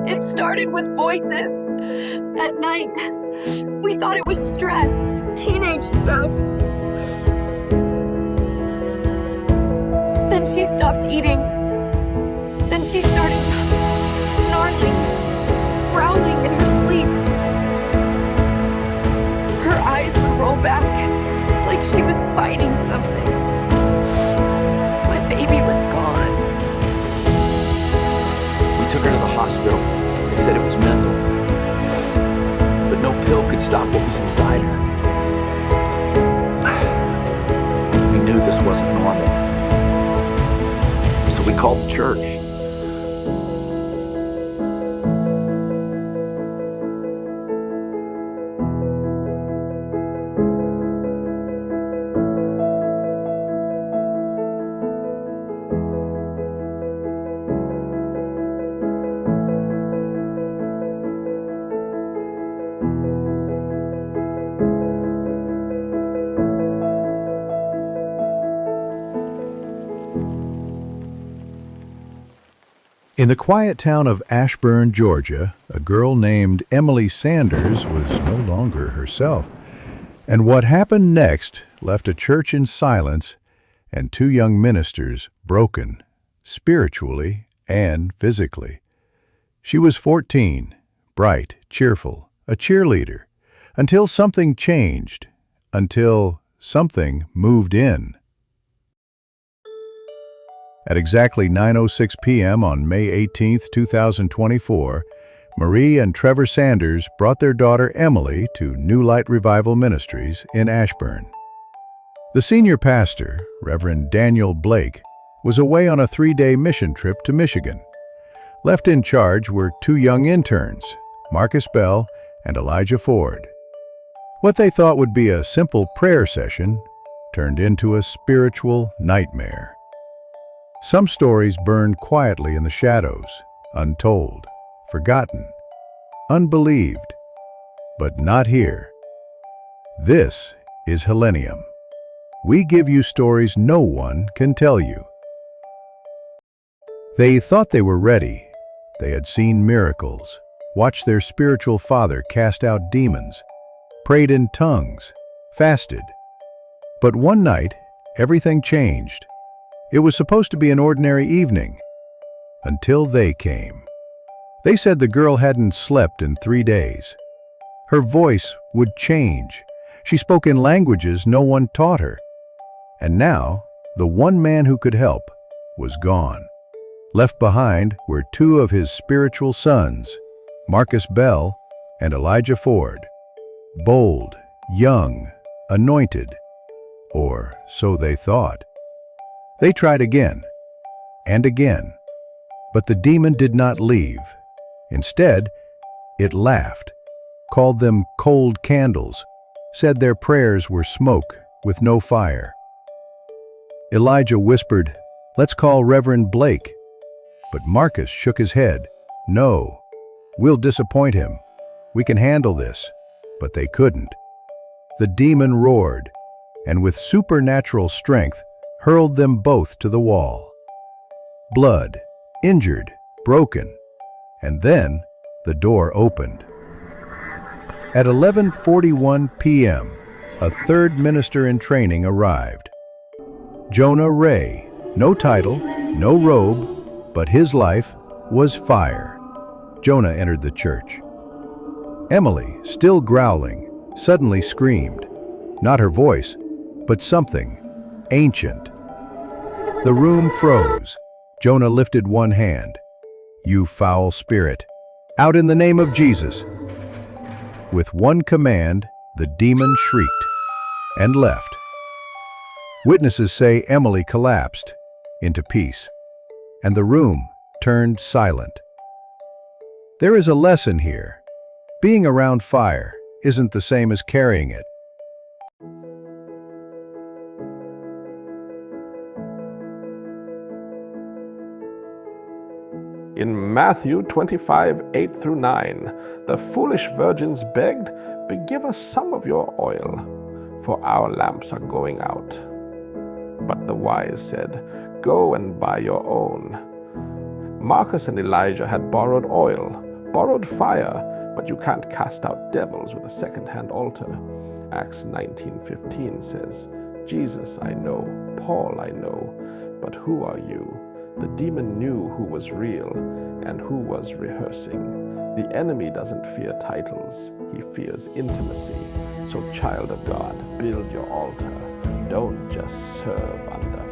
It started with voices. At night, we thought it was stress, teenage stuff. Then she stopped eating. Then she started snarling, growling in her sleep. Her eyes would roll back like she was fighting something. My baby was gone. We took her to the hospital. They said it was mental. But no pill could stop what was inside her. We knew this wasn't normal. So we called the church. In the quiet town of Ashburn, Georgia, a girl named Emily Sanders was no longer herself. And what happened next left a church in silence and two young ministers broken, spiritually and physically. She was 14, bright, cheerful, a cheerleader, until something changed, until something moved in. At exactly 9:06 p.m. on May 18, 2024, Marie and Trevor Sanders brought their daughter Emily to New Light Revival Ministries in Ashburn. The senior pastor, Reverend Daniel Blake, was away on a 3-day mission trip to Michigan. Left in charge were two young interns, Marcus Bell and Elijah Ford. What they thought would be a simple prayer session turned into a spiritual nightmare. Some stories burned quietly in the shadows, untold, forgotten, unbelieved, but not here. This is Helenium. We give you stories no one can tell you. They thought they were ready. They had seen miracles, watched their spiritual father cast out demons, prayed in tongues, fasted. But one night, everything changed. It was supposed to be an ordinary evening, until they came. They said the girl hadn't slept in 3 days. Her voice would change. She spoke in languages no one taught her. And now, the one man who could help was gone. Left behind were two of his spiritual sons, Marcus Bell and Elijah Ford. Bold, young, anointed, or so they thought. They tried again and again, but the demon did not leave. Instead, it laughed, called them cold candles, said their prayers were smoke with no fire. Elijah whispered, "Let's call Reverend Blake." But Marcus shook his head. "No, we'll disappoint him. We can handle this." But they couldn't. The demon roared, and with supernatural strength, hurled them both to the wall. Blood, injured, broken, and then the door opened. At 11:41 p.m., a third minister in training arrived. Jonah Ray, no title, no robe, but his life was fire. Jonah entered the church. Emily, still growling, suddenly screamed. Not her voice, but something ancient. The room froze. Jonah lifted one hand. "You foul spirit, out in the name of Jesus." With one command, the demon shrieked and left. Witnesses say Emily collapsed into peace, and the room turned silent. There is a lesson here. Being around fire isn't the same as carrying it. In Matthew 25:8-9, the foolish virgins begged, "Give us some of your oil, for our lamps are going out." But the wise said, "Go and buy your own." Marcus and Elijah had borrowed oil, borrowed fire, but you can't cast out devils with a second-hand altar. Acts 19:15 says, Jesus I know, Paul I know, but who are you? The demon knew who was real and who was rehearsing. The enemy doesn't fear titles, he fears intimacy. So child of God, build your altar. Don't just serve under